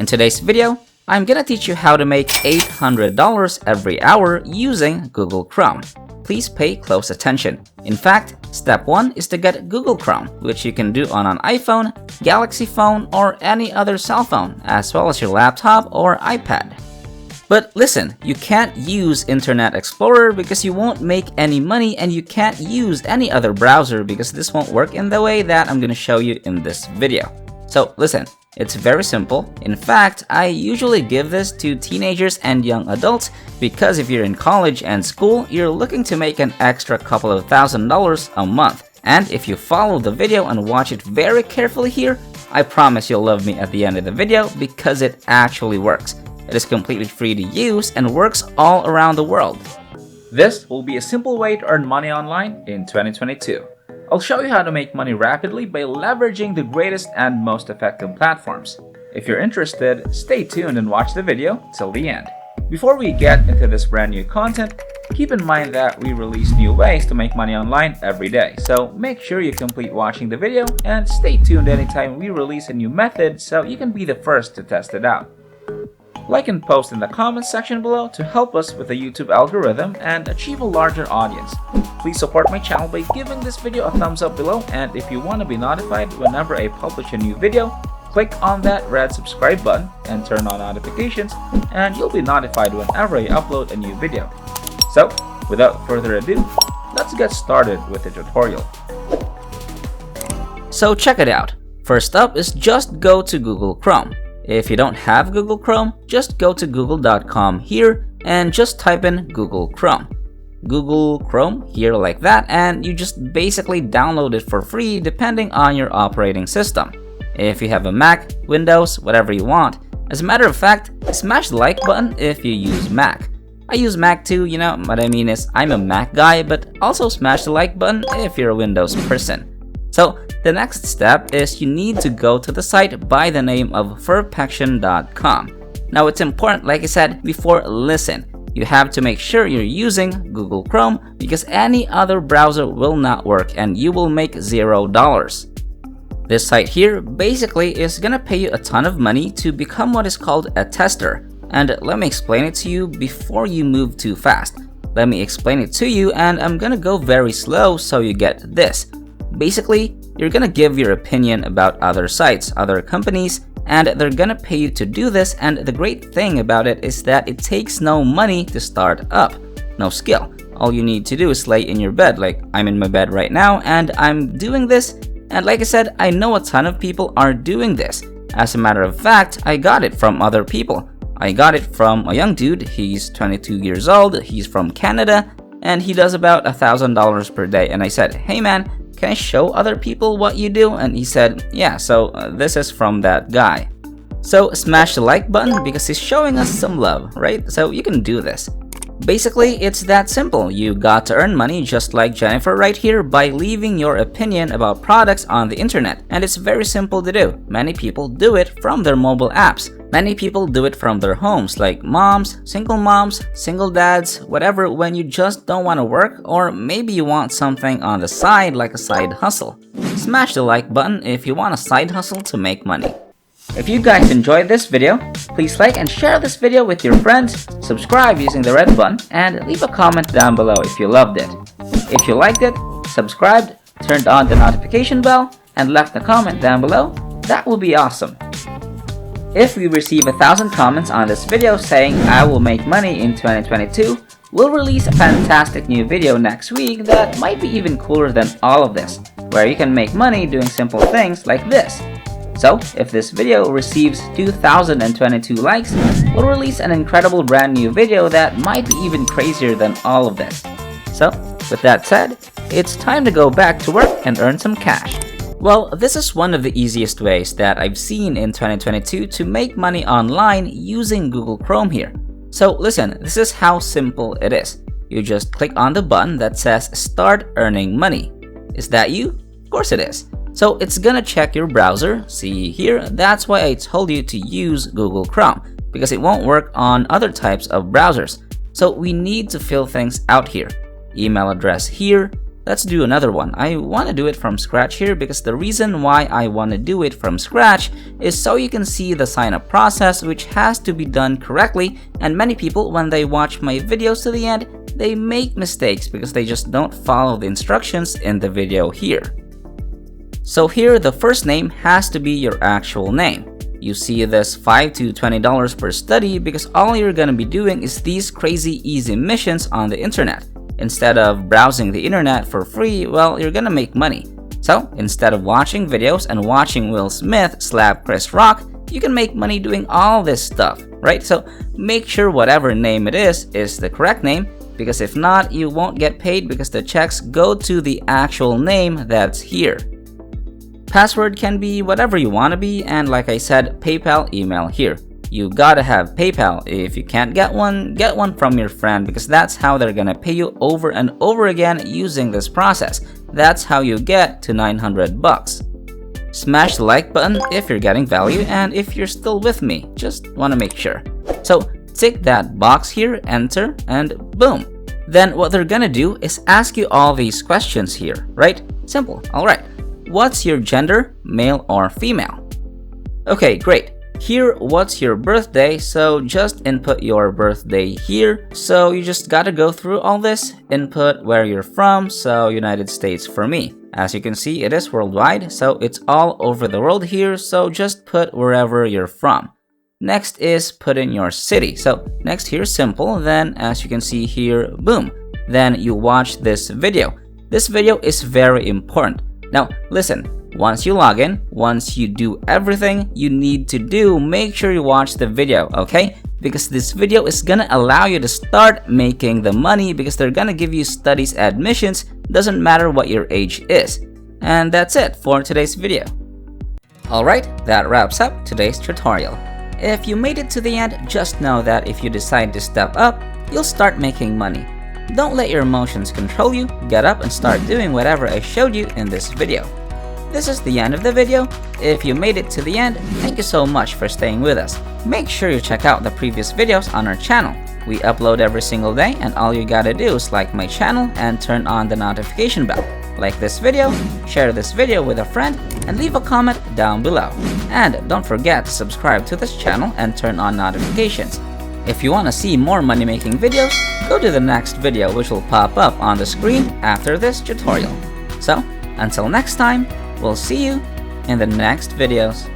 In today's video, I'm gonna teach you how to make $800 every hour using Google Chrome. Please pay close attention. In fact, step 1 is to get Google Chrome, which you can do on an iPhone, Galaxy phone, or any other cell phone, as well as your laptop or iPad. But listen, you can't use Internet Explorer because you won't make any money, and you can't use any other browser because this won't work in the way that I'm gonna show you in this video. So listen, it's very simple. In fact, I usually give this to teenagers and young adults because if you're in college and school, you're looking to make an extra couple of $1,000s a month. And if you follow the video and watch it very carefully here, I promise you'll love me at the end of the video because it actually works. It is completely free to use and works all around the world. This will be a simple way to earn money online in 2022. I'll show you how to make money rapidly by leveraging the greatest and most effective platforms. If you're interested, stay tuned and watch the video till the end. Before we get into this brand new content, keep in mind that we release new ways to make money online every day. So make sure you complete watching the video and stay tuned anytime we release a new method so you can be the first to test it out. Like and post in the comments section below to help us with the YouTube algorithm and achieve a larger audience. Please support my channel by giving this video a thumbs up below, and if you want to be notified whenever I publish a new video, click on that red subscribe button and turn on notifications, and you'll be notified whenever I upload a new video. So, without further ado, let's get started with the tutorial. So check it out. First up is just go to Google Chrome. If you don't have Google Chrome, just go to google.com here and just type in Google Chrome. Google Chrome here like that, and you just basically download it for free depending on your operating system. If you have a Mac, Windows, whatever you want. As a matter of fact, smash the like button if you use Mac. I use Mac too, you know, what I mean is I'm a Mac guy, but also smash the like button if you're a Windows person. So the next step is you need to go to the site by the name of proficiency.com. Now it's important, like I said before, listen. You have to make sure you're using Google Chrome because any other browser will not work and you will make $0. This site here basically is gonna pay you a ton of money to become what is called a tester. And let me explain it to you before you move too fast. Let me explain it to you, and I'm gonna go very slow so you get this. Basically, you're gonna give your opinion about other sites, other companies, and they're gonna pay you to do this, and the great thing about it is that it takes no money to start up, no skill. All you need to do is lay in your bed, like I'm in my bed right now and I'm doing this, and like I said, I know a ton of people are doing this. As a matter of fact, I got it from other people. I got it from a young dude, he's 22 years old, he's from Canada, and he does about $1,000 per day, and I said, hey man, can I show other people what you do? And he said, yeah, so this is from that guy. So smash the like button because he's showing us some love, right? So you can do this. Basically, it's that simple. You got to earn money just like Jennifer right here by leaving your opinion about products on the internet. And it's very simple to do. Many people do it from their mobile apps. Many people do it from their homes, like moms, single dads, whatever, when you just don't want to work, or maybe you want something on the side like a side hustle. Smash the like button if you want a side hustle to make money. If you guys enjoyed this video, please like and share this video with your friends, subscribe using the red button, and leave a comment down below if you loved it. If you liked it, subscribed, turned on the notification bell, and left a comment down below, that will be awesome. If we receive 1,000 comments on this video saying I will make money in 2022, we'll release a fantastic new video next week that might be even cooler than all of this, where you can make money doing simple things like this. So, if this video receives 2,022 likes, we'll release an incredible brand new video that might be even crazier than all of this. So, with that said, it's time to go back to work and earn some cash. Well, this is one of the easiest ways that I've seen in 2022 to make money online using Google Chrome here. So listen, this is how simple it is. You just click on the button that says Start Earning Money. Is that you? Of course it is. So it's gonna check your browser. See here, that's why I told you to use Google Chrome, because it won't work on other types of browsers. So we need to fill things out here. Email address here, let's do another one. I want to do it from scratch here because the reason why I want to do it from scratch is so you can see the sign up process, which has to be done correctly, and many people, when they watch my videos to the end, they make mistakes because they just don't follow the instructions in the video here. So here, the first name has to be your actual name. You see this $5 to $20 per study because all you're gonna be doing is these crazy easy missions on the internet. Instead of browsing the internet for free, well, you're gonna make money. So instead of watching videos and watching Will Smith slap Chris Rock, you can make money doing all this stuff, right? So make sure whatever name it is the correct name, because if not, you won't get paid because the checks go to the actual name that's here. Password can be whatever you want to be, and like I said, PayPal email here. You gotta have PayPal. If you can't get one from your friend because that's how they're gonna pay you over and over again using this process. That's how you get to 900 bucks. Smash the like button if you're getting value, and if you're still with me, just wanna make sure. So tick that box here, enter, and boom. Then what they're gonna do is ask you all these questions here, right? Simple, alright. What's your gender, male or female? Okay, great. Here, what's your birthday? So just input your birthday here. So you just gotta go through all this. Input where you're from, so United States for me. As you can see, it is worldwide, so it's all over the world here, so just put wherever you're from. Next is put in your city. So next here, simple. Then as you can see here, boom. Then you watch this video. This video is very important. Now listen, once you log in, once you do everything you need to do, make sure you watch the video, okay? Because this video is gonna allow you to start making the money because they're gonna give you studies admissions, doesn't matter what your age is. And that's it for today's video. Alright, that wraps up today's tutorial. If you made it to the end, just know that if you decide to step up, you'll start making money. Don't let your emotions control you, get up and start doing whatever I showed you in this video. This is the end of the video. If you made it to the end, thank you so much for staying with us. Make sure you check out the previous videos on our channel. We upload every single day, and all you gotta do is like my channel and turn on the notification bell. Like this video, share this video with a friend, and leave a comment down below. And don't forget to subscribe to this channel and turn on notifications. If you want to see more money making videos, go to the next video which will pop up on the screen after this tutorial. So, until next time, we'll see you in the next videos.